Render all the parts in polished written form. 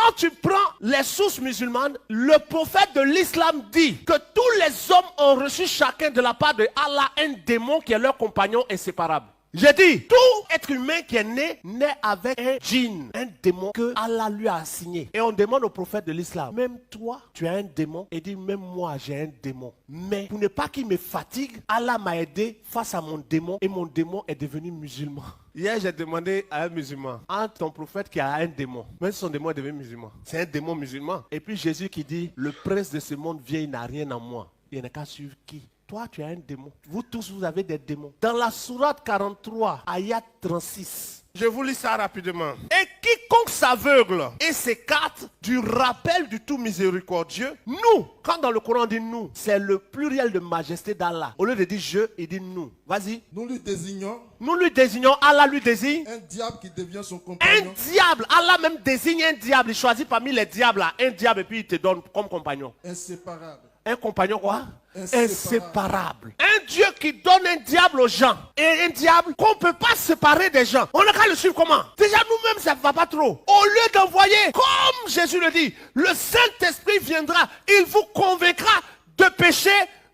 Quand tu prends les sources musulmanes, le prophète de l'islam dit que tous les hommes ont reçu chacun de la part de Allah un démon qui est leur compagnon inséparable. J'ai dit, tout être humain qui est né, naît avec un djinn, un démon que Allah lui a assigné. Et on demande au prophète de l'islam, même toi, tu as un démon. Et dit, même moi, j'ai un démon. Mais pour ne pas qu'il me fatigue, Allah m'a aidé face à mon démon et mon démon est devenu musulman. Hier, j'ai demandé à un musulman, entre ton prophète qui a un démon, même si son démon est devenu musulman, c'est un démon musulman. Et puis Jésus qui dit, le prince de ce monde vient, il n'a rien en moi. Il n'a qu'à suivre qui? Toi, tu as un démon. Vous tous, vous avez des démons. Dans la sourate 43, ayat 36, je vous lis ça rapidement. Et quiconque s'aveugle et s'écarte du rappel du tout miséricordieux, nous, quand dans le Coran on dit nous, c'est le pluriel de majesté d'Allah. Au lieu de dire je, il dit nous. Vas-y. Nous lui désignons, Allah lui désigne. Un diable qui devient son compagnon. Un diable, Allah même désigne un diable. Il choisit parmi les diables là, un diable et puis il te donne comme compagnon. Inséparable. Un compagnon quoi? Inséparable. Un Dieu qui donne un diable aux gens. Et un diable qu'on ne peut pas séparer des gens. On n'a qu'à le suivre comment? Déjà nous-mêmes ça ne va pas trop. Au lieu d'envoyer, comme Jésus le dit, le Saint-Esprit viendra. Il vous convaincra de péché,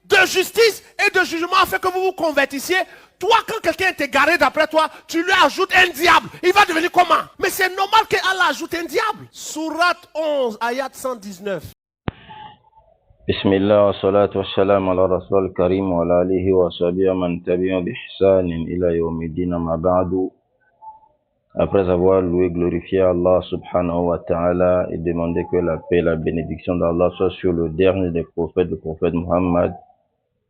de justice et de jugement afin que vous vous convertissiez. Toi, quand quelqu'un est égaré d'après toi, tu lui ajoutes un diable. Il va devenir comment? Mais c'est normal qu'Allah ajoute un diable. Sourate 11, ayat 119. بسم الله والصلاة والسلام على رسول الكريم وعلى آله وصحبه من تبعهم بإحسان إلى يوم الدين ما بعد. Après avoir loué, glorifié Allah subhanahu wa ta'ala et demandé que la paix et la bénédiction d'Allah soit sur le dernier des prophètes, le prophète Muhammad,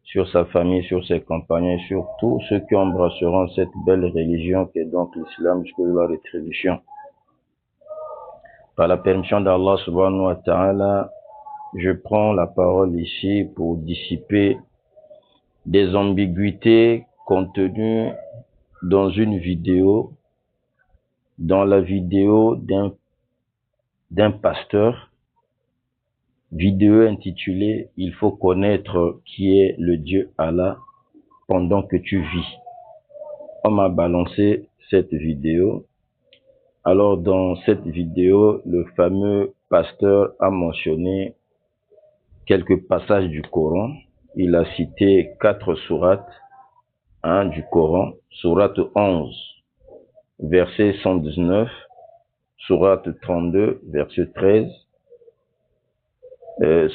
sur sa famille, sur ses compagnons, sur tous ceux qui embrasseront cette belle religion qui est donc l'islam jusqu'à la rétribution. Par la permission d'Allah subhanahu wa ta'ala, je prends la parole ici pour dissiper des ambiguïtés contenues dans une vidéo, dans la vidéo d'un pasteur, vidéo intitulée « Il faut connaître qui est le Dieu Allah pendant que tu vis ». On m'a balancé cette vidéo. Alors dans cette vidéo, le fameux pasteur a mentionné quelques passages du Coran. Il a cité 4 sourates du Coran. Sourate 11, verset 119. Sourate 32, verset 13.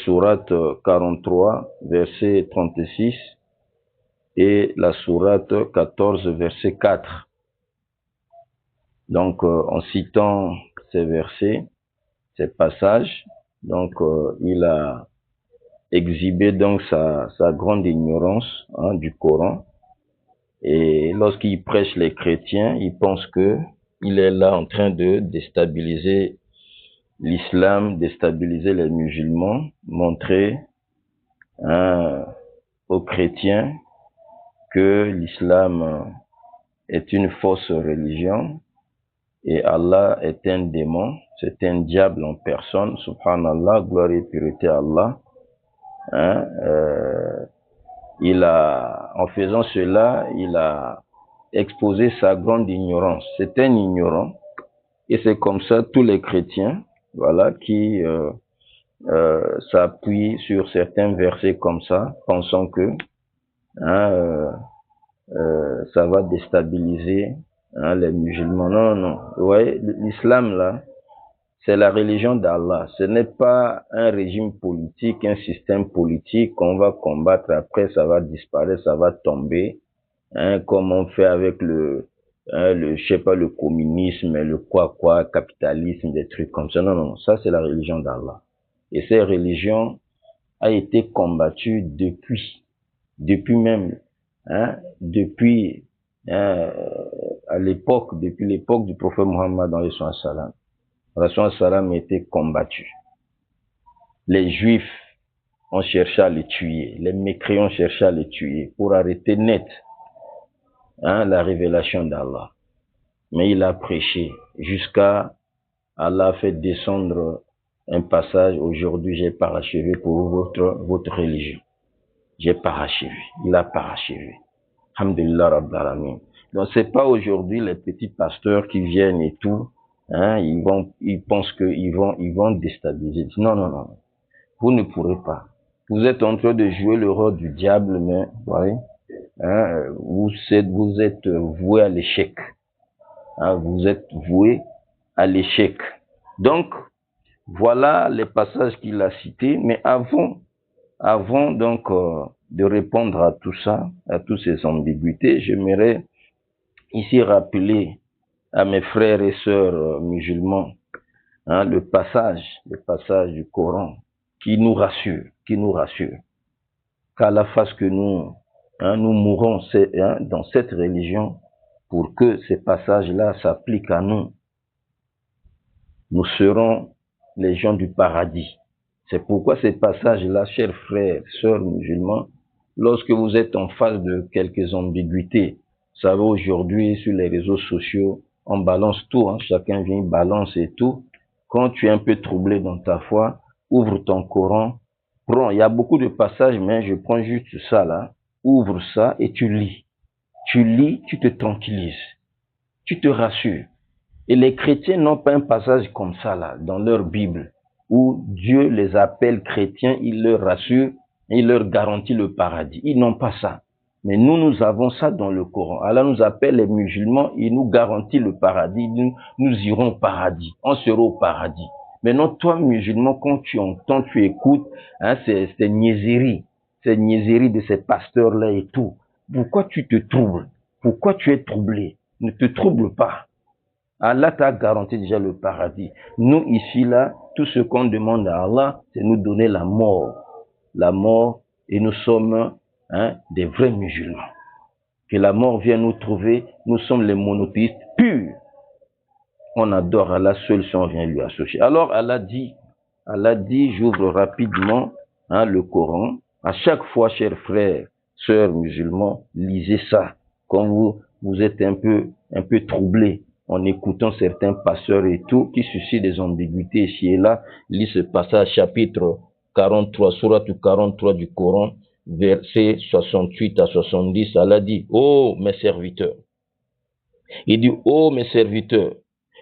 Sourate 43, verset 36. Et la sourate 14, verset 4. Donc, en citant ces versets, ces passages, donc il a exhiber donc sa grande ignorance du Coran. Et lorsqu'il prêche les chrétiens, il pense que il est là en train de déstabiliser l'islam, déstabiliser les musulmans, montrer aux chrétiens que l'islam est une fausse religion et Allah est un démon, c'est un diable en personne, subhanallah, gloire et pureté à Allah. En faisant cela, il a exposé sa grande ignorance. C'est un ignorant. Et c'est comme ça tous les chrétiens, voilà, qui s'appuient sur certains versets comme ça, pensant que ça va déstabiliser les musulmans. Non, non. Ouais, l'islam là, c'est la religion d'Allah. Ce n'est pas un régime politique, un système politique qu'on va combattre. Après, ça va disparaître, ça va tomber. Comme on fait avec je sais pas, le communisme, le capitalisme, des trucs comme ça. Non, non, ça c'est la religion d'Allah. Et cette religion a été combattue depuis même, depuis l'époque du prophète Muhammad alayhi salam. Rasul salam a été combattu. Les Juifs ont cherché à les tuer, les mécréants ont cherché à les tuer pour arrêter net la révélation d'Allah. Mais il a prêché jusqu'à Allah a fait descendre un passage. Aujourd'hui, j'ai parachevé pour votre religion. J'ai parachevé. Il a parachevé. Alhamdulillah Rabbil Alamin. Donc c'est pas aujourd'hui les petits pasteurs qui viennent et tout Hein, ils pensent qu'ils vont déstabiliser. Non, non, non. Vous ne pourrez pas. Vous êtes en train de jouer le rôle du diable, mais voyez, hein, vous êtes voué à l'échec. Hein, vous êtes voué à l'échec. Donc, voilà les passages qu'il a cités. Mais avant donc de répondre à tout ça, à toutes ces ambiguïtés, j'aimerais ici rappeler à mes frères et sœurs musulmans hein, le passage du Coran qui nous rassure, qu'Allah fasse que nous mourons dans cette religion pour que ces passages-là s'appliquent à nous. Nous serons les gens du paradis. C'est pourquoi ces passages-là, chers frères, sœurs musulmans, lorsque vous êtes en face de quelques ambiguïtés, vous savez, aujourd'hui, sur les réseaux sociaux, on balance tout, hein, chacun vient balancer tout. Quand tu es un peu troublé dans ta foi, ouvre ton Coran, prends, il y a beaucoup de passages, mais je prends juste ça là, ouvre ça et tu lis. Tu lis, tu te tranquillises, tu te rassures. Et les chrétiens n'ont pas un passage comme ça là, dans leur Bible, où Dieu les appelle chrétiens, il leur rassure, il leur garantit le paradis. Ils n'ont pas ça. Mais nous avons ça dans le Coran. Allah nous appelle les musulmans, il nous garantit le paradis, nous irons au paradis, on sera au paradis. Maintenant, toi, musulman, quand tu entends, tu écoutes, hein, ces niaiseries de ces pasteurs-là et tout, pourquoi tu te troubles? Pourquoi tu es troublé? Ne te trouble pas. Allah t'a garanti déjà le paradis. Nous, ici, là, tout ce qu'on demande à Allah, c'est nous donner la mort. La mort, et nous sommes des vrais musulmans. Que la mort vienne nous trouver, nous sommes les monothéistes purs. On adore Allah seul si on vient lui associer. Alors Allah dit, j'ouvre rapidement le Coran. À chaque fois, chers frères, sœurs musulmans, lisez ça. Quand vous êtes un peu troublés en écoutant certains pasteurs et tout, qui suscitent des ambiguïtés ici et là, lis ce passage, chapitre 43, sourate 43 du Coran, versets 68 à 70, Allah dit, ô mes serviteurs, il dit, ô mes serviteurs,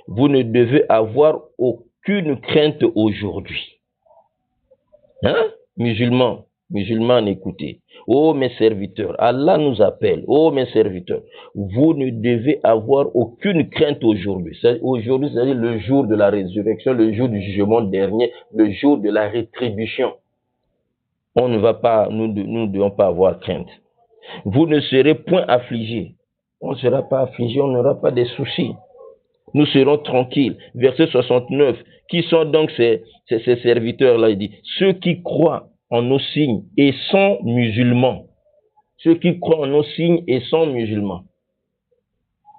vous ne devez avoir aucune crainte aujourd'hui. Hein? Musulmans, écoutez. Ô mes serviteurs, Allah nous appelle. Ô mes serviteurs, vous ne devez avoir aucune crainte aujourd'hui. Aujourd'hui, c'est-à-dire le jour de la résurrection, le jour du jugement dernier, le jour de la rétribution. On ne va pas, nous ne devons pas avoir crainte. Vous ne serez point affligés. On ne sera pas affligés, on n'aura pas de soucis. Nous serons tranquilles. Verset 69. Qui sont donc ces serviteurs-là? Il dit, ceux qui croient en nos signes et sont musulmans. Ceux qui croient en nos signes et sont musulmans.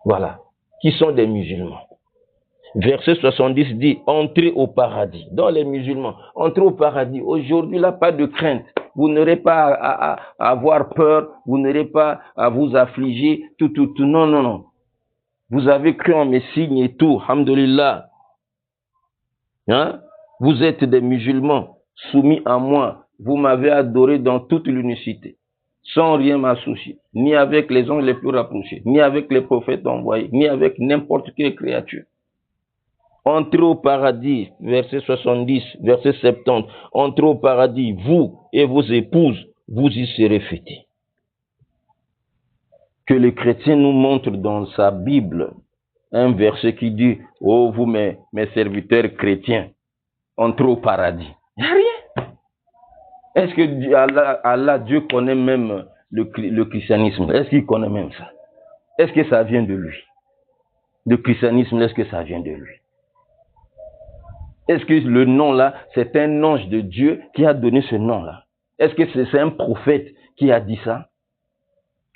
Voilà. Qui sont des musulmans. Verset 70 dit, entrez au paradis. Dans les musulmans, entrez au paradis. Aujourd'hui, là, pas de crainte. Vous n'aurez pas à avoir peur. Vous n'aurez pas à vous affliger. Tout. Non. Vous avez cru en mes signes et tout, alhamdoulilah. Hein? Vous êtes des musulmans soumis à moi. Vous m'avez adoré dans toute l'unicité, sans rien m'associer, ni avec les anges les plus rapprochés, ni avec les prophètes envoyés, ni avec n'importe quelle créature. Entrez au paradis, verset 70, verset 70. Entrez au paradis, vous et vos épouses, vous y serez fêtés. Que le chrétien nous montre dans sa Bible un verset qui dit, oh vous mes serviteurs chrétiens, entrez au paradis. Il n'y a rien. Est-ce que Allah, Dieu connaît même le christianisme? Est-ce qu'il connaît même ça? Est-ce que ça vient de lui? Le christianisme, est-ce que ça vient de lui? Est-ce que le nom là, c'est un ange de Dieu qui a donné ce nom là? Est-ce que c'est un prophète qui a dit ça?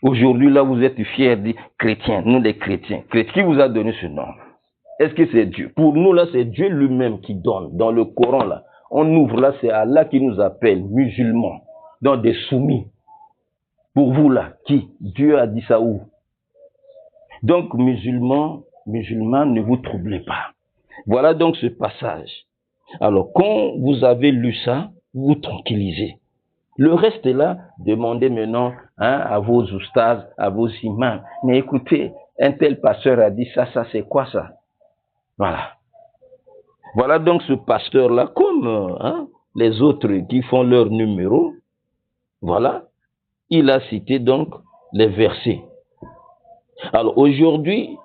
Aujourd'hui, là, vous êtes fiers de chrétiens, nous les chrétiens. Qui vous a donné ce nom? Est-ce que c'est Dieu? Pour nous, là, c'est Dieu lui-même qui donne. Dans le Coran, là, on ouvre là, c'est Allah qui nous appelle musulmans, dans des soumis. Pour vous, là, qui? Dieu a dit ça où? Donc, musulmans, ne vous troublez pas. Voilà donc ce passage. Alors, quand vous avez lu ça, vous vous tranquillisez. Le reste est là, demandez maintenant à vos oustas, à vos imams. Mais écoutez, un tel pasteur a dit ça, c'est quoi ça? Voilà. Voilà donc ce pasteur-là, comme les autres qui font leur numéro, voilà, il a cité donc les versets. Alors aujourd'hui,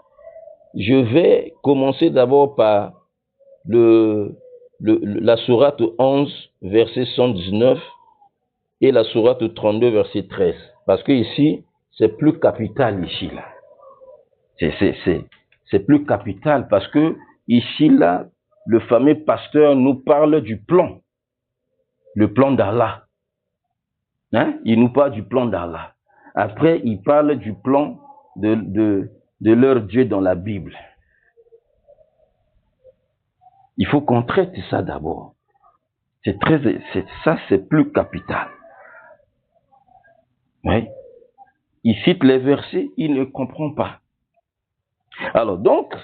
je vais commencer d'abord par la sourate 11, verset 119, et la sourate 32, verset 13. Parce que ici, c'est plus capital ici, là. C'est plus capital parce que ici, là, le fameux pasteur nous parle du plan. Le plan d'Allah. Hein? Il nous parle du plan d'Allah. Après, il parle du plan de leur Dieu dans la Bible. Il faut qu'on traite ça d'abord. Ça, c'est plus capital. Oui. Il cite les versets, il ne comprend pas. Alors donc,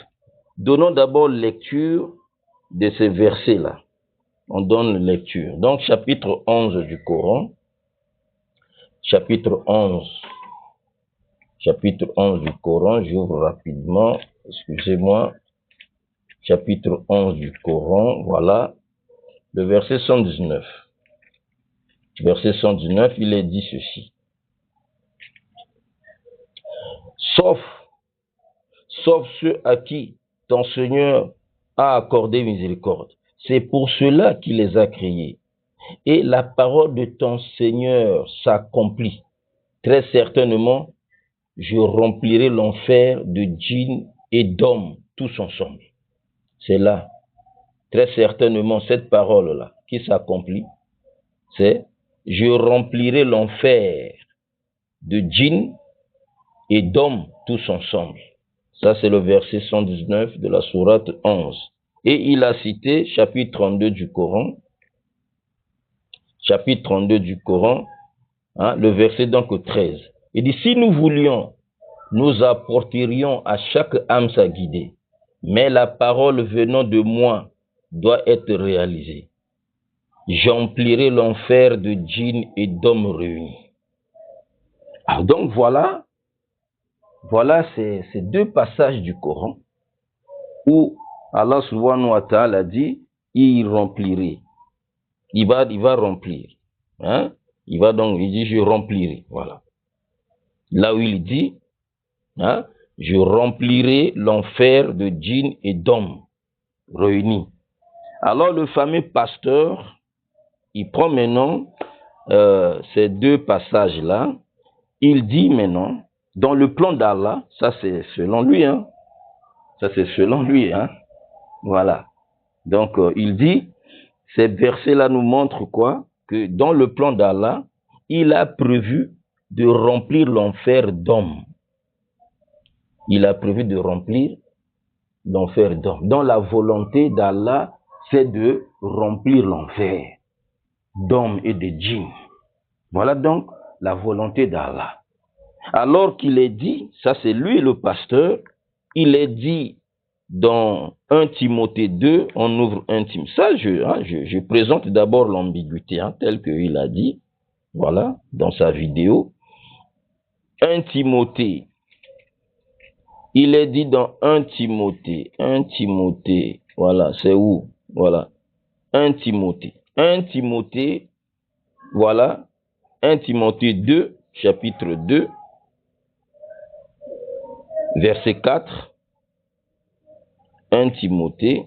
donnons d'abord lecture de ces versets-là. On donne lecture. Donc, chapitre 11 du Coran. Chapitre 11 du Coran, j'ouvre rapidement, excusez-moi. Chapitre 11 du Coran, voilà, le verset 119. Verset 119, il est dit ceci. Sauf ceux à qui ton Seigneur a accordé miséricorde. C'est pour cela qu'il les a créés. Et la parole de ton Seigneur s'accomplit. Très certainement, je remplirai l'enfer de djinns et d'hommes tous ensemble. C'est là, très certainement, cette parole-là qui s'accomplit, c'est « Je remplirai l'enfer de djinns et d'hommes tous ensemble ». Ça, c'est le verset 119 de la sourate 11. Et il a cité chapitre 32 du Coran. Chapitre 32 du Coran, le verset donc 13. Il dit, si nous voulions, nous apporterions à chaque âme sa guidée. Mais la parole venant de moi doit être réalisée. J'emplirai l'enfer de djinns et d'hommes réunis. Alors donc voilà ces deux passages du Coran où Allah subhanahu wa ta'ala dit, il remplirait. Il va remplir. Hein? Il dit, je remplirai. Voilà. Là où il dit, je remplirai l'enfer de djinns et d'hommes réunis. Alors le fameux pasteur, il prend maintenant ces deux passages-là, il dit maintenant, dans le plan d'Allah, ça c'est selon lui, voilà. Donc il dit, ces versets-là nous montrent quoi? Que dans le plan d'Allah, il a prévu de remplir l'enfer d'hommes. Il a prévu de remplir l'enfer d'hommes. Dans la volonté d'Allah, c'est de remplir l'enfer d'hommes et de djinns. Voilà donc la volonté d'Allah. Alors qu'il est dit, ça c'est lui le pasteur, il est dit dans 1 Timothée 2, on ouvre 1 Timothée. Ça, je présente d'abord l'ambiguïté, tel qu'il a dit, voilà, dans sa vidéo. 1 Timothée, il est dit dans 1 Timothée, voilà, c'est où? Voilà, 1 Timothée, voilà, 1 Timothée 2, chapitre 2, verset 4, 1 Timothée,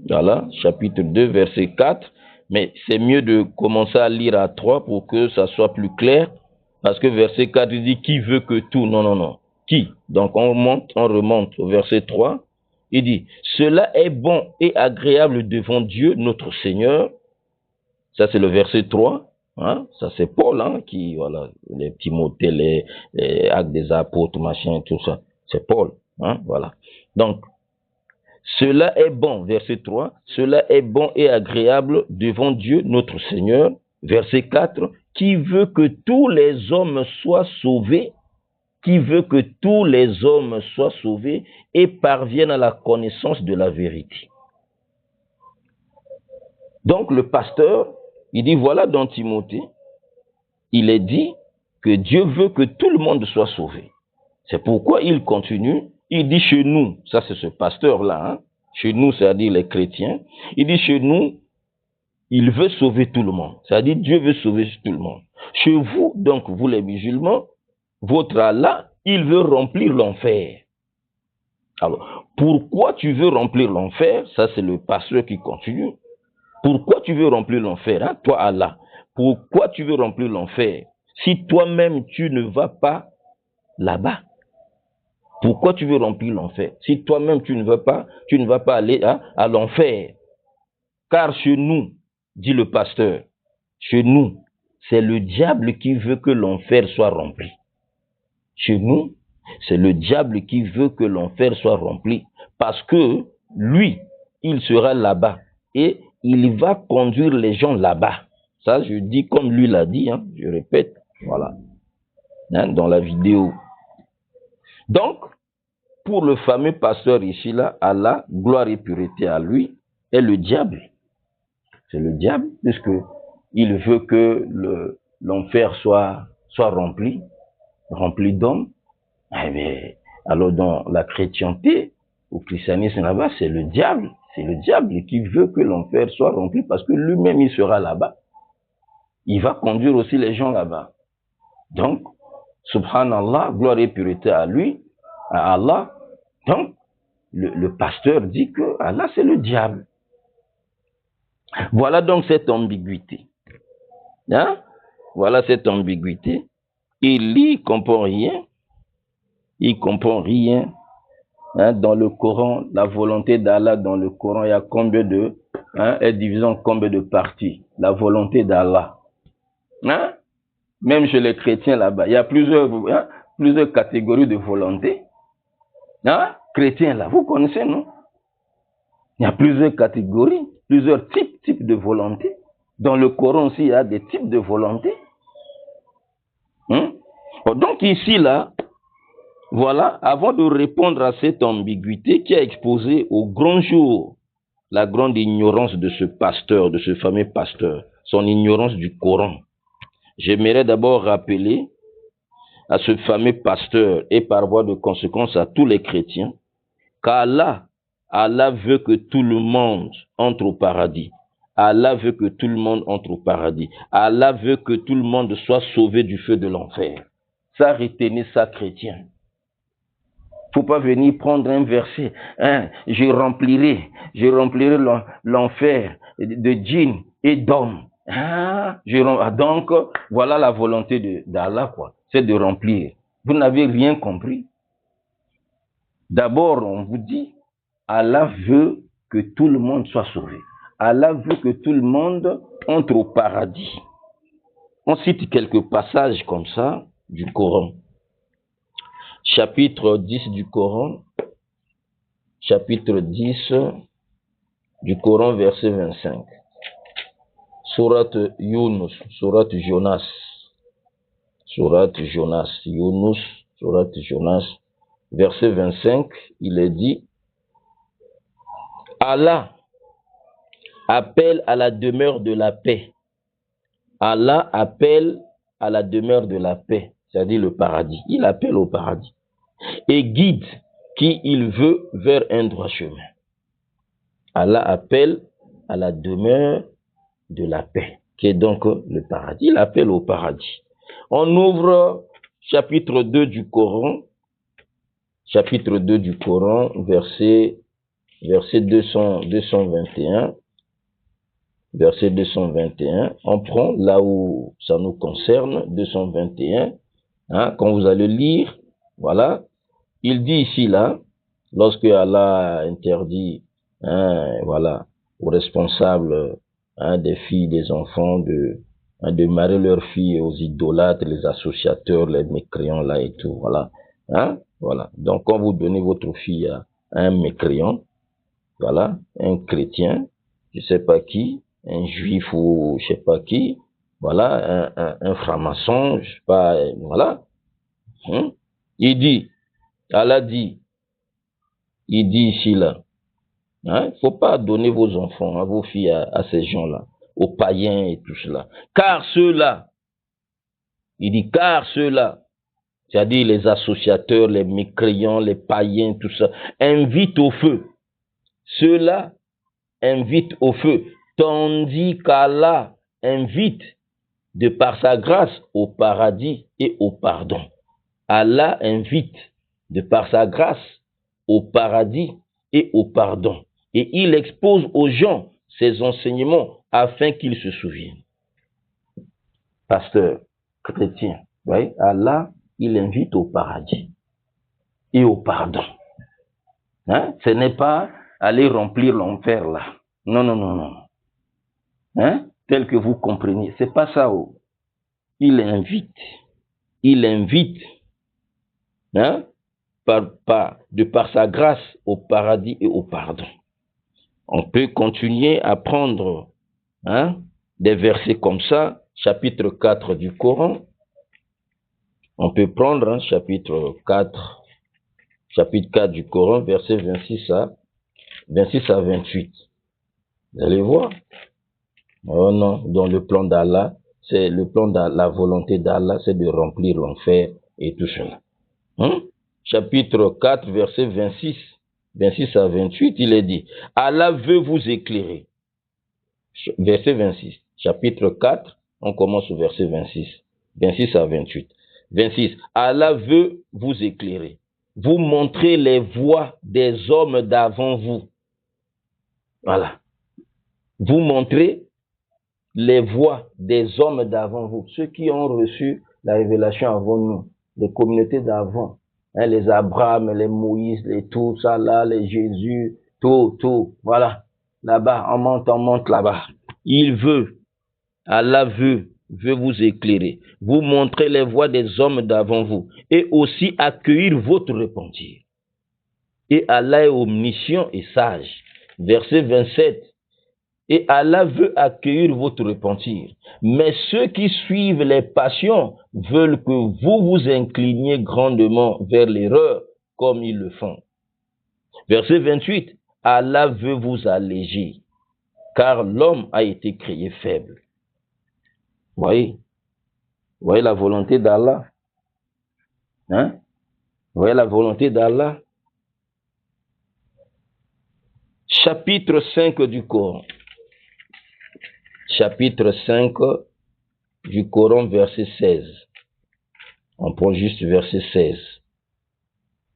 voilà, chapitre 2, verset 4, mais c'est mieux de commencer à lire à 3 pour que ça soit plus clair, parce que verset 4, il dit, qui veut que tout, non, qui? Donc on remonte au verset 3, il dit, cela est bon et agréable devant Dieu, notre Seigneur, ça c'est le verset 3, ça c'est Paul, qui, voilà, les Timothée, les actes des apôtres, machin, tout ça, c'est Paul, voilà. Donc, cela est bon, verset 3, cela est bon et agréable devant Dieu, notre Seigneur, verset 4, qui veut que tous les hommes soient sauvés, et parviennent à la connaissance de la vérité. Donc le pasteur, il dit, voilà dans Timothée, il est dit que Dieu veut que tout le monde soit sauvé. C'est pourquoi il continue, il dit chez nous, ça c'est ce pasteur-là, Chez nous, c'est-à-dire les chrétiens. Il dit chez nous, il veut sauver tout le monde. C'est-à-dire Dieu veut sauver tout le monde. Chez vous, donc vous les musulmans, votre Allah, il veut remplir l'enfer. Alors, pourquoi tu veux remplir l'enfer? Ça, c'est le pasteur qui continue. Pourquoi tu veux remplir l'enfer, hein, toi Allah? Pourquoi tu veux remplir l'enfer si toi-même tu ne vas pas là-bas? Pourquoi tu veux remplir l'enfer si toi-même tu ne vas pas aller à l'enfer? Car chez nous, dit le pasteur, chez nous, c'est le diable qui veut que l'enfer soit rempli. Chez nous, c'est le diable qui veut que l'enfer soit rempli parce que lui, il sera là-bas et il va conduire les gens là-bas. Ça, je dis comme lui l'a dit, hein, je répète, voilà, hein, dans la vidéo. Donc, pour le fameux pasteur ici, là, Allah, gloire et pureté à lui, est le diable. C'est le diable, puisque il veut que l'enfer soit rempli d'hommes. Eh bien, alors dans la chrétienté, au christianisme là-bas, c'est le diable. C'est le diable qui veut que l'enfer soit rempli parce que lui-même, il sera là-bas. Il va conduire aussi les gens là-bas. Donc, subhanallah, gloire et pureté à lui, à Allah. Donc, le pasteur dit que Allah, c'est le diable. Voilà donc cette ambiguïté. Hein? Voilà cette ambiguïté. Il ne comprend rien. Il ne comprend rien. Hein? Dans le Coran, la volonté d'Allah, dans le Coran, il y a combien de... Hein, est divisée en combien de parties? La volonté d'Allah. Hein? Même chez les chrétiens là-bas, il y a plusieurs catégories de volonté. Hein? Chrétiens là, vous connaissez, non? Il y a plusieurs catégories, plusieurs types de volonté. Dans le Coran aussi, il y a des types de volonté. Hein? Donc ici, là, voilà, avant de répondre à cette ambiguïté qui a exposé au grand jour la grande ignorance de ce pasteur, de ce fameux pasteur, son ignorance du Coran, j'aimerais d'abord rappeler à ce fameux pasteur et par voie de conséquence à tous les chrétiens qu'Allah veut que tout le monde entre au paradis. Allah veut que tout le monde entre au paradis. Allah veut que tout le monde soit sauvé du feu de l'enfer. Ça, retenez ça, chrétien. Faut pas venir prendre un verset. Hein, je remplirai l'enfer de djinns et d'hommes. Ah, donc, voilà la volonté d'Allah, quoi. C'est de remplir. Vous n'avez rien compris. D'abord, on vous dit, Allah veut que tout le monde soit sauvé. Allah veut que tout le monde entre au paradis. On cite quelques passages comme ça du Coran. Chapitre 10 du Coran. Chapitre 10 du Coran, verset 25. Sourate Yunus, Sourate Jonas. Sourate Jonas, Yunus, Sourate Jonas. Verset 25, il est dit, Allah appelle à la demeure de la paix. Allah appelle à la demeure de la paix, c'est-à-dire le paradis. Il appelle au paradis. Et guide qui il veut vers un droit chemin. Allah appelle à la demeure de la paix, qui est donc le paradis. Il appelle au paradis. On ouvre chapitre 2 du Coran. Chapitre 2 du Coran, verset 221. Verset 221. On prend là où ça nous concerne, 221. Hein, quand vous allez lire, voilà. Il dit ici, là, lorsque Allah interdit, hein, voilà, aux responsables, hein, des filles, des enfants, de marier leurs filles aux idolâtres, les associateurs, les mécréants, là et tout, voilà. Hein, voilà. Donc, quand vous donnez votre fille à un mécréant, voilà, un chrétien, je sais pas qui, un juif ou je sais pas qui, voilà, un franc-maçon, je sais pas, voilà. Hein? Il dit, Allah dit, il dit ici là, hein, faut pas donner vos enfants, hein, vos filles à ces gens-là, aux païens et tout cela. Car ceux-là, il dit car ceux-là, c'est-à-dire les associateurs, les mécréants, les païens, tout ça, invitent au feu ceux-là invitent au feu, tandis qu'Allah invite de par sa grâce au paradis et au pardon. Allah invite de par sa grâce au paradis et au pardon. Et il expose aux gens ses enseignements afin qu'ils se souviennent. Pasteur, chrétien, voyez, Allah, il invite au paradis et au pardon. Hein? Ce n'est pas aller remplir l'enfer là. Non, non, non, non. Hein? Tel que vous comprenez. C'est pas ça. Oh. Il invite. Hein? De par sa grâce au paradis et au pardon. On peut continuer à prendre des versets comme ça, chapitre 4 du Coran. On peut prendre chapitre 4 du Coran, versets 26 à 28. Vous allez voir. Oh non, dans le plan d'Allah, c'est le plan de la volonté d'Allah, c'est de remplir l'enfer et tout cela. Chapitre 4, verset 26 à 28, il est dit, Allah veut vous éclairer. Verset 26, chapitre 4, on commence au verset 26 à 28. 26, Allah veut vous éclairer, vous montrer les voies des hommes d'avant vous. Voilà. Vous montrer les voies des hommes d'avant vous, ceux qui ont reçu la révélation avant nous, les communautés d'avant. Les Abraham, les Moïse, les tout ça là, les Jésus, tout, voilà. Là-bas, on monte là-bas. Allah veut vous éclairer, vous montrer les voies des hommes d'avant vous, et aussi accueillir votre repentir. Et Allah est omniscient et sage. Verset 27. Et Allah veut accueillir votre repentir. Mais ceux qui suivent les passions veulent que vous vous incliniez grandement vers l'erreur comme ils le font. Verset 28. Allah veut vous alléger, car l'homme a été créé faible. Voyez la volonté d'Allah. Voyez la volonté d'Allah. Chapitre 5 du Coran. Chapitre 5 du Coran, verset 16. On prend juste verset 16.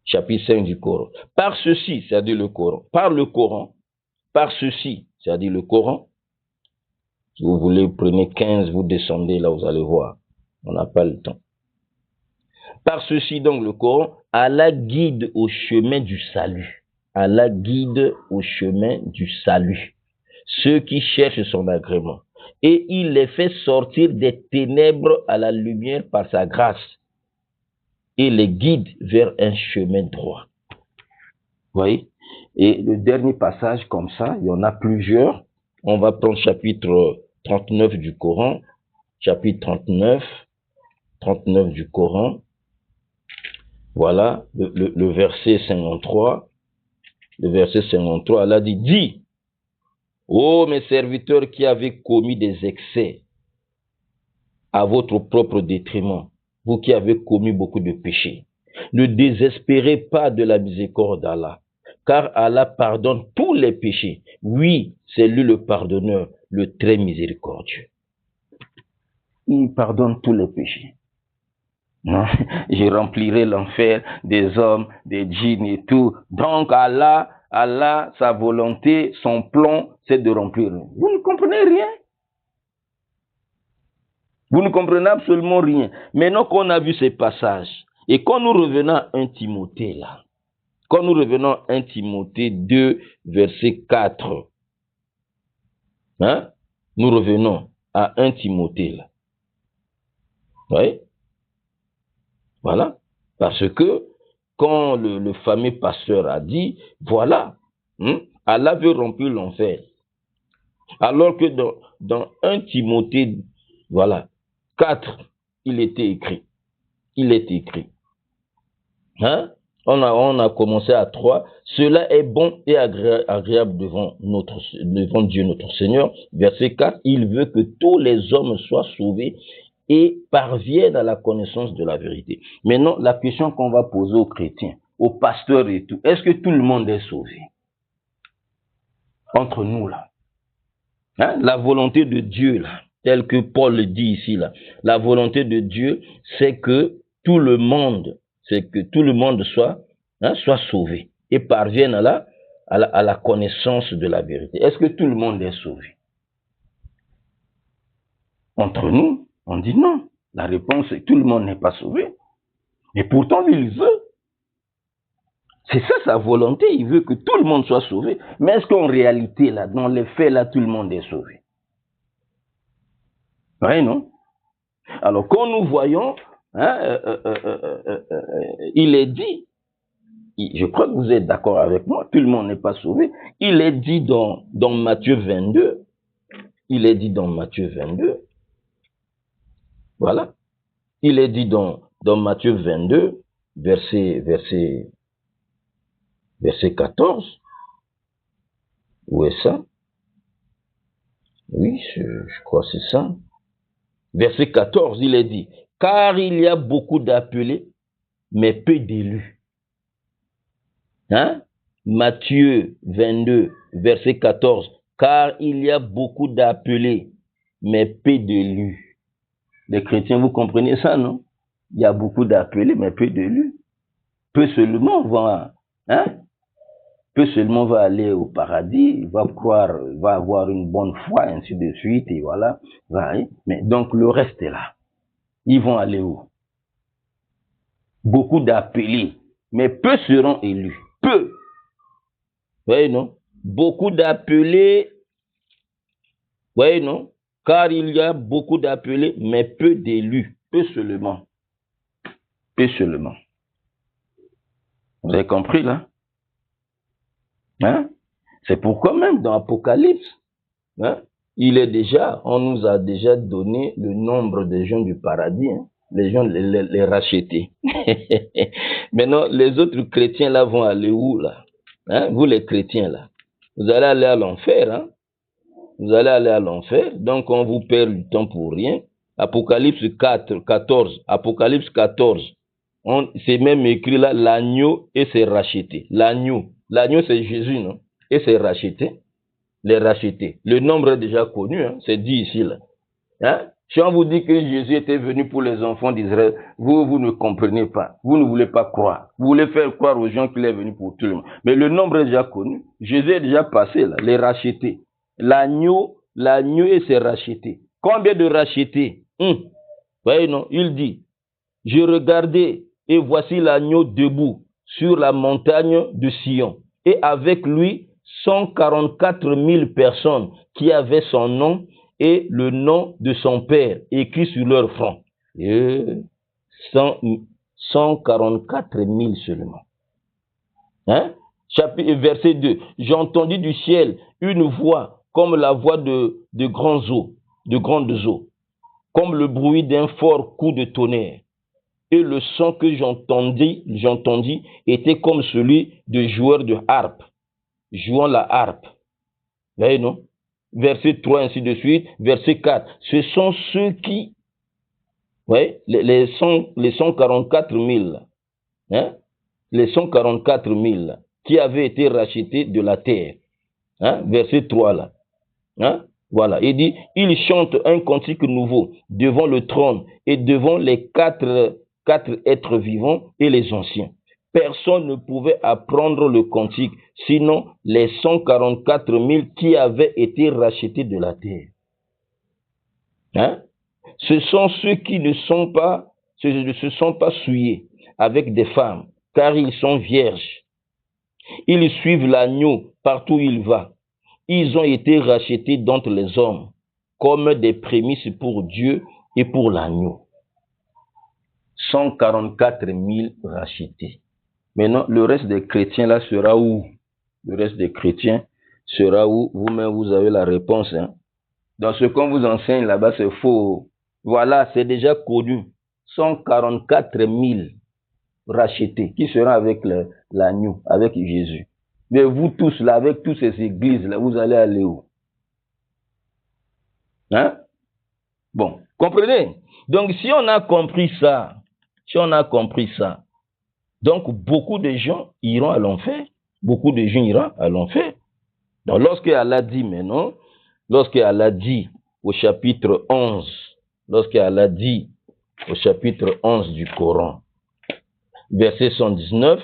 Chapitre 5 du Coran. Par ceci, c'est-à-dire le Coran. Par le Coran. Par ceci, c'est-à-dire le Coran. Si vous voulez, vous prenez 15, vous descendez là, vous allez voir. On n'a pas le temps. Par ceci, donc, le Coran, Allah guide au chemin du salut. Allah guide au chemin du salut ceux qui cherchent son agrément. Et il les fait sortir des ténèbres à la lumière par sa grâce. Et les guide vers un chemin droit. Vous voyez? Et le dernier passage comme ça, il y en a plusieurs. On va prendre chapitre 39 du Coran. Chapitre 39 du Coran. Voilà, le verset 53. Le verset 53, Allah dit, ô mes serviteurs qui avez commis des excès à votre propre détriment, vous qui avez commis beaucoup de péchés, ne désespérez pas de la miséricorde d'Allah, car Allah pardonne tous les péchés. Oui, c'est lui le pardonneur, le très miséricordieux. Il pardonne tous les péchés. Non, je remplirai l'enfer des hommes, des djinns et tout. Donc Allah, sa volonté, son plan, c'est de remplir. Vous ne comprenez rien. Vous ne comprenez absolument rien. Maintenant qu'on a vu ces passages, et quand nous revenons à 1 Timothée là, quand nous revenons à 1 Timothée 2, verset 4, nous revenons à 1 Timothée là. Oui. Voilà. Parce que quand le fameux pasteur a dit, voilà, Allah veut remplir l'enfer. Alors que dans 1 Timothée, voilà, 4, il était écrit. On a commencé à 3. Cela est bon et agréable devant Dieu notre Seigneur. Verset 4, il veut que tous les hommes soient sauvés et parviennent à la connaissance de la vérité. Maintenant, la question qu'on va poser aux chrétiens, aux pasteurs et tout, est-ce que tout le monde est sauvé? entre nous là. Hein? La volonté de Dieu là, tel que Paul le dit ici là, la volonté de Dieu, c'est que tout le monde soit sauvé et parvienne à la connaissance de la vérité. Est-ce que tout le monde est sauvé? Entre nous, on dit non. La réponse est tout le monde n'est pas sauvé. Et pourtant, il veut. C'est ça sa volonté, il veut que tout le monde soit sauvé. Mais est-ce qu'en réalité, là, dans les faits, là, tout le monde est sauvé? Oui, non? Alors, quand nous voyons, il est dit, je crois que vous êtes d'accord avec moi, tout le monde n'est pas sauvé. Il est dit dans Matthieu 22, voilà. Il est dit dans Matthieu 22, verset 14. Où est ça? Oui, je crois que c'est ça. Verset 14, il est dit, car il y a beaucoup d'appelés, mais peu d'élus. Hein? Matthieu 22, verset 14, car il y a beaucoup d'appelés, mais peu d'élus. Les chrétiens, vous comprenez ça, non? Il y a beaucoup d'appelés, mais peu d'élus. Peu seulement va aller au paradis, il va croire, il va avoir une bonne foi, ainsi de suite, et voilà. Mais donc le reste est là. Ils vont aller où? Beaucoup d'appelés, mais peu seront élus. Peu. Vous voyez, non? Beaucoup d'appelés, vous voyez, non? Car il y a beaucoup d'appelés, mais peu d'élus. Peu seulement. Peu seulement. Vous avez compris, là? Hein? C'est pourquoi même dans Apocalypse, hein, on nous a déjà donné le nombre des gens du paradis, hein, les gens les rachetés. Maintenant, les autres chrétiens là vont aller où là? Hein? Vous les chrétiens là, vous allez aller à l'enfer, hein? Vous allez aller à l'enfer, donc on vous perd du temps pour rien. Apocalypse 14, c'est même écrit là, l'agneau et ses rachetés. L'agneau c'est Jésus, non? Et ses rachetés, les rachetés. Le nombre est déjà connu, hein? C'est dit ici là. Hein? Si on vous dit que Jésus était venu pour les enfants d'Israël, vous ne comprenez pas, vous ne voulez pas croire. Vous voulez faire croire aux gens qu'il est venu pour tout le monde. Mais le nombre est déjà connu. Jésus est déjà passé là, les rachetés. L'agneau et ses rachetés. Combien de rachetés? Voyez, non? Il dit, je regardais et voici l'agneau debout sur la montagne de Sion. Et avec lui, 144 000 personnes qui avaient son nom et le nom de son père écrit sur leur front. 144 000 seulement. Hein? Verset 2. J'entendis du ciel une voix comme la voix de grandes eaux, comme le bruit d'un fort coup de tonnerre. Et le son que j'entendis était comme celui de joueurs de harpe, jouant la harpe. Vous voyez, non? Verset 3, ainsi de suite. Verset 4. Ce sont ceux qui, ouais, les 144 000, hein? Les 144 000 qui avaient été rachetés de la terre. Hein? Verset 3 là. Hein? Voilà. Il dit, ils chantent un cantique nouveau devant le trône et devant les quatre êtres vivants et les anciens. Personne ne pouvait apprendre le cantique, sinon les 144 000 qui avaient été rachetés de la terre. Hein? Ce sont ceux qui ne se sont pas souillés avec des femmes, car ils sont vierges. Ils suivent l'agneau partout où il va. Ils ont été rachetés d'entre les hommes, comme des prémices pour Dieu et pour l'agneau. 144 000 rachetés. Maintenant, le reste des chrétiens là sera où? Le reste des chrétiens sera où? Vous-même, vous avez la réponse. Hein? Dans ce qu'on vous enseigne là-bas, c'est faux. Voilà, c'est déjà connu. 144 000 rachetés qui seront avec l'agneau, avec Jésus. Mais vous tous là, avec toutes ces églises là, vous allez aller où? Hein? Bon, comprenez? Donc, si on a compris ça, donc beaucoup de gens iront à l'enfer. Beaucoup de gens iront à l'enfer. Donc, lorsque Allah dit maintenant, lorsque Allah dit au chapitre 11, lorsque Allah dit au chapitre 11 du Coran, verset 119,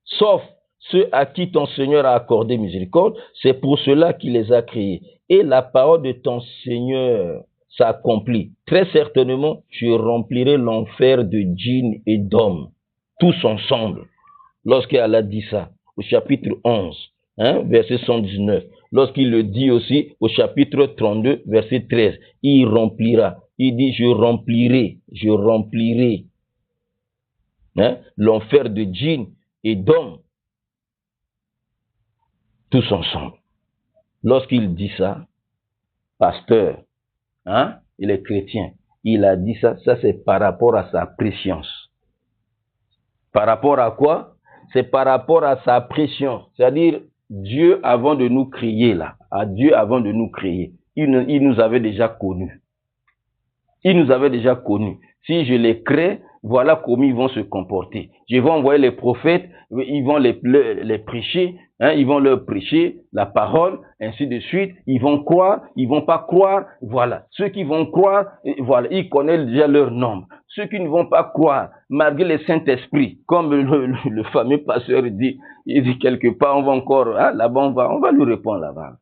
sauf ceux à qui ton Seigneur a accordé miséricorde, c'est pour cela qu'il les a créés. Et la parole de ton Seigneur s'accomplit. Très certainement, je remplirai l'enfer de djinns et d'hommes, tous ensemble. Lorsqu'Allah dit ça, au chapitre 11, verset 119, lorsqu'il le dit aussi au chapitre 32, verset 13, il remplira. Il dit, je remplirai l'enfer de djinns et d'hommes, tous ensemble. Lorsqu'il dit ça, pasteur, il est chrétien, il a dit ça, ça c'est par rapport à sa préscience. Par rapport à quoi? C'est par rapport à sa préscience. C'est-à-dire, Dieu avant de nous créer là, à Dieu avant de nous créer, il nous avait déjà connus. Il nous avait déjà connus. Si je les crée, voilà comment ils vont se comporter. Je vais envoyer les prophètes, ils vont les prêcher, ils vont leur prêcher la parole, ainsi de suite. Ils vont croire, ils vont pas croire, voilà. Ceux qui vont croire, voilà, ils connaissent déjà leur nombre. Ceux qui ne vont pas croire, malgré le Saint-Esprit, comme le fameux pasteur dit, il dit quelque part, on va encore, là-bas, on va lui répondre là-bas.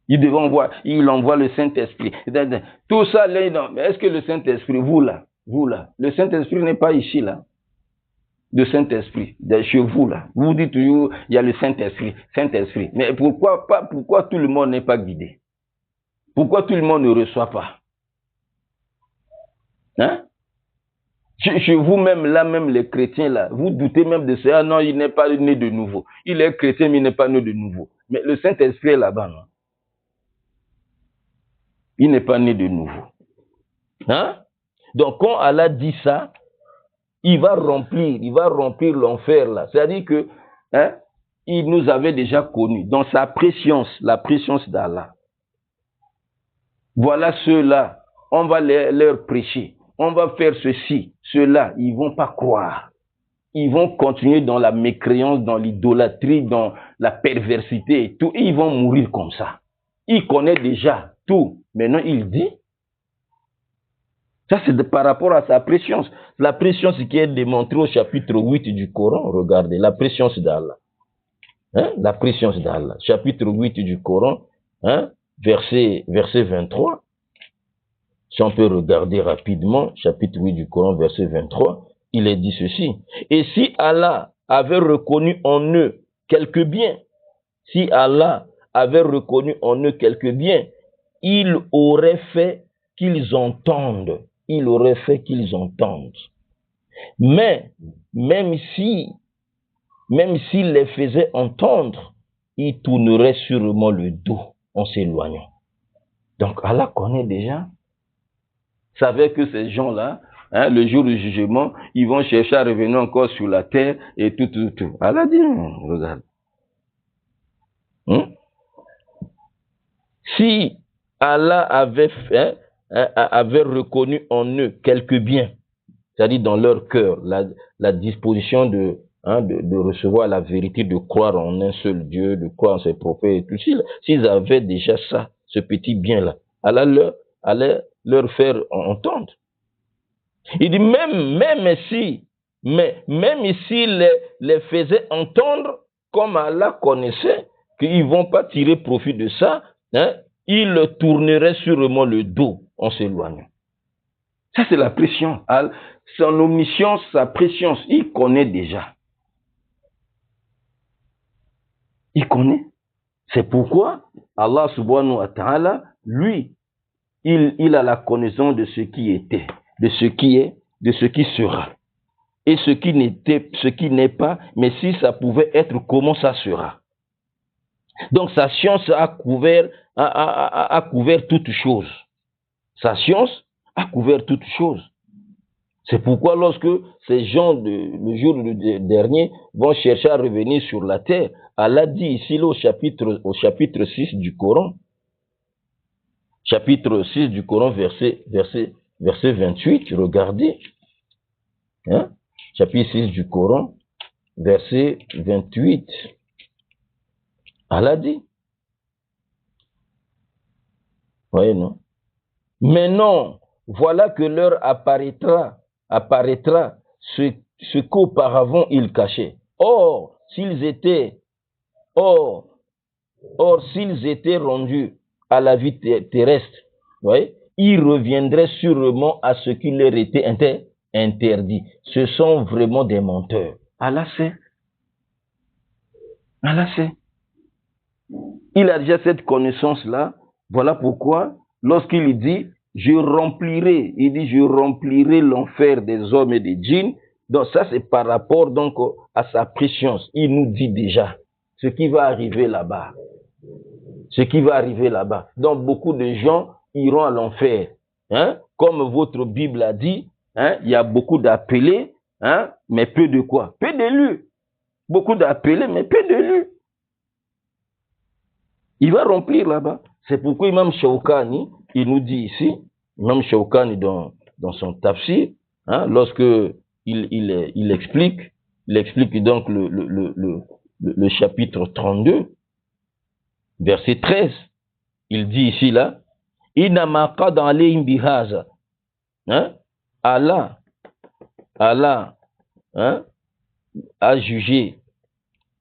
Il envoie le Saint-Esprit. Tout ça, là, non. Mais est-ce que le Saint-Esprit, vous là, le Saint-Esprit n'est pas ici là. Le Saint-Esprit, chez vous là. Vous dites toujours, il y a le Saint-Esprit. Mais pourquoi tout le monde n'est pas guidé? Pourquoi tout le monde ne reçoit pas? Chez vous-même, là, même les chrétiens là, vous doutez même de ça. Ah non, il n'est pas né de nouveau. Il est chrétien, mais il n'est pas né de nouveau. Mais le Saint-Esprit est là-bas, non? Il n'est pas né de nouveau. Donc, quand Allah dit ça, il va remplir l'enfer là. C'est-à-dire que, il nous avait déjà connus dans sa préscience, la préscience d'Allah. Voilà ceux-là, on va leur prêcher, on va faire ceci, ceux-là, ils vont pas croire. Ils vont continuer dans la mécréance, dans l'idolâtrie, dans la perversité et tout, et ils vont mourir comme ça. Il connaît déjà tout. Maintenant, il dit, ça c'est par rapport à sa préscience. La préscience qui est démontrée au chapitre 8 du Coran, regardez, la préscience d'Allah. La préscience d'Allah. Chapitre 8 du Coran, verset 23. Si on peut regarder rapidement, chapitre 8 du Coran, verset 23, il est dit ceci. Et si Allah avait reconnu en eux quelque bien, si Allah avait reconnu en eux quelque bien, il aurait fait qu'ils entendent. Il aurait fait qu'ils entendent. Mais, même s'il les faisait entendre, il tournerait sûrement le dos en s'éloignant. Donc Allah connaît déjà, savait que ces gens-là, le jour du jugement, ils vont chercher à revenir encore sur la terre et tout. Allah dit, regarde. Si Allah avait reconnu en eux quelque bien, c'est-à-dire dans leur cœur, la disposition de recevoir la vérité, de croire en un seul Dieu, de croire en ses prophètes et tout, s'ils avaient déjà ça, ce petit bien-là, Allah allait leur faire entendre. Il dit même si les faisait entendre, comme Allah connaissait qu'ils ne vont pas tirer profit de ça, il leur tournerait sûrement le dos en s'éloignant. Ça, c'est la pression. Son omniscience, sa préscience, il connaît déjà. Il connaît. C'est pourquoi Allah subhanahu wa ta'ala, lui, il a la connaissance de ce qui était, de ce qui est, de ce qui sera. Et ce qui n'était, ce qui n'est pas, mais si ça pouvait être, comment ça sera. Donc sa science a couvert toute chose. Sa science a couvert toute chose. C'est pourquoi lorsque ces gens, le jour dernier, vont chercher à revenir sur la terre, Allah dit ici au chapitre 6 du Coran, chapitre 6 du Coran, verset 28, regardez, chapitre 6 du Coran, verset 28, Allah dit. Oui, non? Mais non, voilà que l'heure apparaîtra ce qu'auparavant ils cachaient. Or, s'ils étaient rendus à la vie terrestre, oui, ils reviendraient sûrement à ce qui leur était interdit. Ce sont vraiment des menteurs. Allah sait. Allah sait. Il a déjà cette connaissance-là. Voilà pourquoi, lorsqu'il dit, je remplirai l'enfer des hommes et des djinns. Donc ça, c'est par rapport donc à sa préscience. Il nous dit déjà ce qui va arriver là-bas. Ce qui va arriver là-bas. Donc beaucoup de gens iront à l'enfer. Hein? Comme votre Bible a dit, hein? Il y a beaucoup d'appelés, hein? Mais peu de quoi? Peu d'élus. Beaucoup d'appelés, mais peu d'élus. Il va remplir là-bas. C'est pourquoi Imam Shawkani, il nous dit ici, Imam Shawkani dans son tafsir, hein, lorsque il explique donc le chapitre 32, verset 13, il dit ici là, Inama qad alayhim bihaza, hein, Allah, hein, a jugé,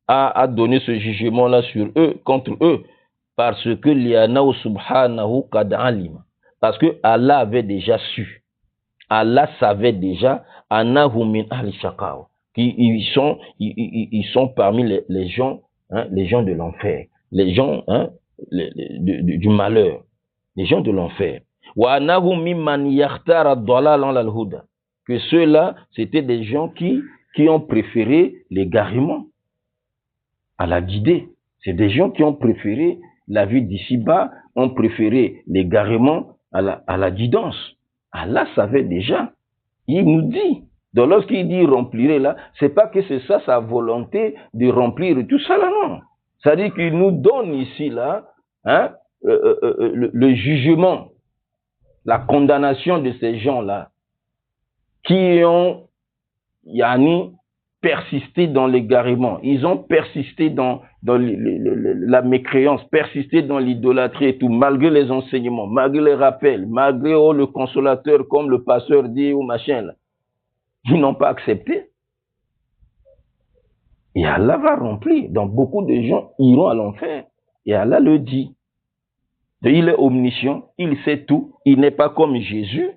a donné ce jugement-là sur eux, contre eux, parce que li'annahu subhanahu qad alima. Parce que Allah avait déjà su. Allah savait déjà annahu min ahli shaqaw. Ils sont parmi les gens, hein, les gens de l'enfer, les gens, hein, du malheur, les gens de l'enfer. Wa annahu mimman yakhtara ad-dalal al-huda. Que ceux-là, c'était des gens qui ont préféré l'égarement à la guidée. C'est des gens qui ont préféré la vie d'ici-bas, ont préféré l'égarement à la guidance. Allah savait déjà. Il nous dit. Donc lorsqu'il dit remplirez là, c'est pas que c'est ça sa volonté de remplir tout ça là, non. C'est-à-dire qu'il nous donne ici là, hein, le jugement, la condamnation de ces gens-là qui ont persisté dans l'égarement. Ils ont persisté dans la mécréance, persisté dans l'idolâtrie et tout, malgré les enseignements, malgré les rappels, malgré le consolateur, comme le pasteur dit ou machin là. Ils n'ont pas accepté. Et Allah va remplir. Donc beaucoup de gens iront à l'enfer. Et Allah le dit. Il est omniscient, il sait tout. Il n'est pas comme Jésus,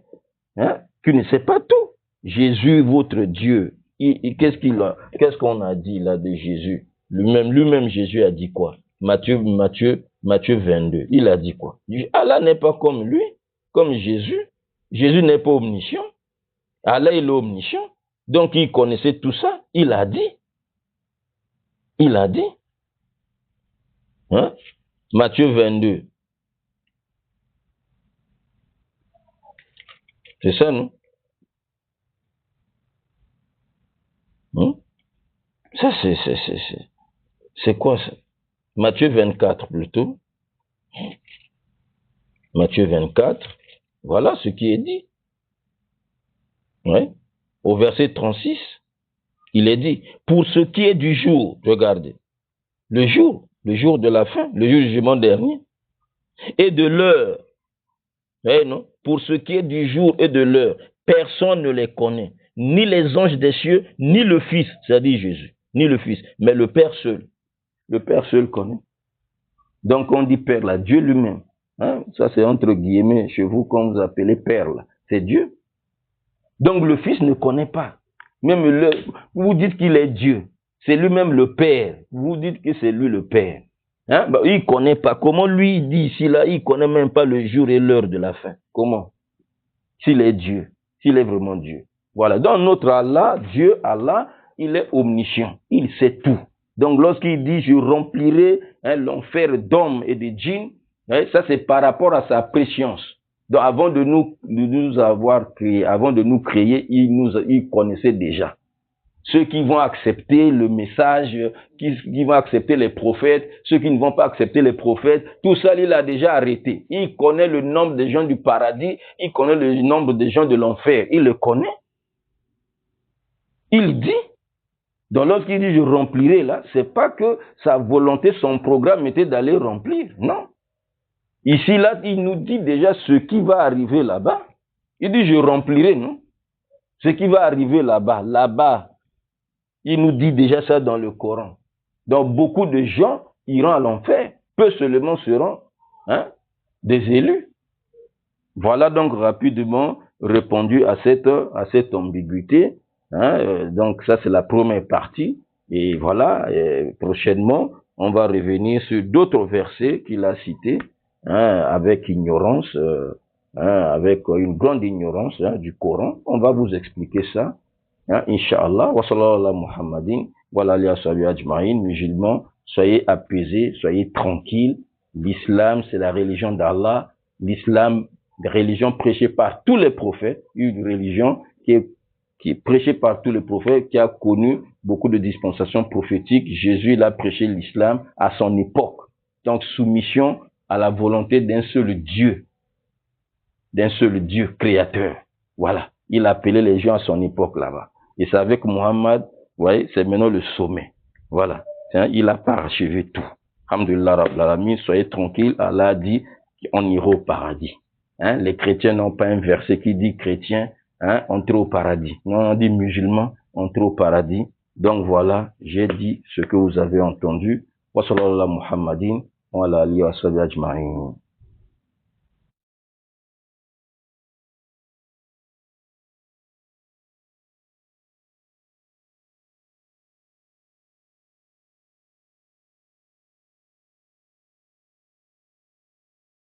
hein, qui ne sait pas tout. Jésus, votre Dieu. Qu'est-ce qu'on a dit là de Jésus? Lui-même Jésus a dit quoi? Matthieu 22. Il a dit quoi? Allah n'est pas comme lui, comme Jésus. Jésus n'est pas omniscient. Allah il est omniscient. Donc il connaissait tout ça. Il a dit. Il a dit. Hein? Matthieu 22. C'est ça, non? Ça, c'est quoi ça? Matthieu 24 plutôt. Matthieu 24. Voilà ce qui est dit. Ouais. Au verset 36, il est dit, pour ce qui est du jour, regardez, le jour de la fin, le jour du jugement dernier, et de l'heure, non? Pour ce qui est du jour et de l'heure, personne ne les connaît, ni les anges des cieux, ni le Fils, c'est-à-dire Jésus, ni le Fils, mais le Père seul. Le Père seul connaît. Donc on dit Père là, Dieu lui-même. Hein? Ça c'est entre guillemets chez vous quand vous appelez Père là, c'est Dieu. Donc le Fils ne connaît pas. Même vous dites qu'il est Dieu. C'est lui-même le Père. Vous dites que c'est lui le Père. Hein? Ben, il ne connaît pas. Comment lui il dit ici là, il ne connaît même pas le jour et l'heure de la fin. Comment? S'il est Dieu. S'il est vraiment Dieu. Voilà. Dans notre Allah, Dieu, Allah, il est omniscient. Il sait tout. Donc lorsqu'il dit je remplirai, hein, l'enfer d'hommes et de djinns, hein, ça c'est par rapport à sa préscience. Donc avant de nous avoir créé, avant de nous créer, il connaissait déjà. Ceux qui vont accepter le message, qui vont accepter les prophètes, ceux qui ne vont pas accepter les prophètes, tout ça il a déjà arrêté. Il connaît le nombre des gens du paradis, il connaît le nombre des gens de l'enfer, il le connaît. Il dit, Donc lorsqu'il dit je remplirai là, c'est pas que sa volonté, son programme était d'aller remplir, non. Ici là, il nous dit déjà ce qui va arriver là-bas. Il dit je remplirai, non. Ce qui va arriver là-bas, il nous dit déjà ça dans le Coran. Donc beaucoup de gens iront à l'enfer, peu seulement seront des élus. Voilà donc rapidement répondu à cette ambiguïté. Donc ça c'est la première partie. Et voilà, prochainement, on va revenir sur d'autres versets qu'il a cités avec ignorance, avec une grande ignorance du Coran. On va vous expliquer ça. Inch'Allah. Wa sallallahu ala Muhammadin wa ala alihi wa sahbihi ajma'in. Musulmans, soyez apaisés, soyez tranquilles. L'islam, c'est la religion d'Allah. L'islam, la religion prêchée par tous les prophètes, une religion qui est prêchée par tous les prophètes, qui a connu beaucoup de dispensations prophétiques. Jésus, il a prêché l'islam à son époque. Donc, soumission à la volonté d'un seul Dieu créateur. Voilà. Il appelait les gens à son époque là-bas. Et c'est avec Muhammad, vous voyez, c'est maintenant le sommet. Voilà. Il a parachevé tout. Alhamdulillah Rabbil Alamin, soyez tranquilles. Allah dit qu'on ira au paradis. Les chrétiens n'ont pas un verset qui dit chrétien, entrer au paradis. Non, on dit musulman, entrer au paradis. Donc voilà, j'ai dit ce que vous avez entendu. Wa sallallahu ala Muhammadin wa ala alihi wa sahbihi ajma'in.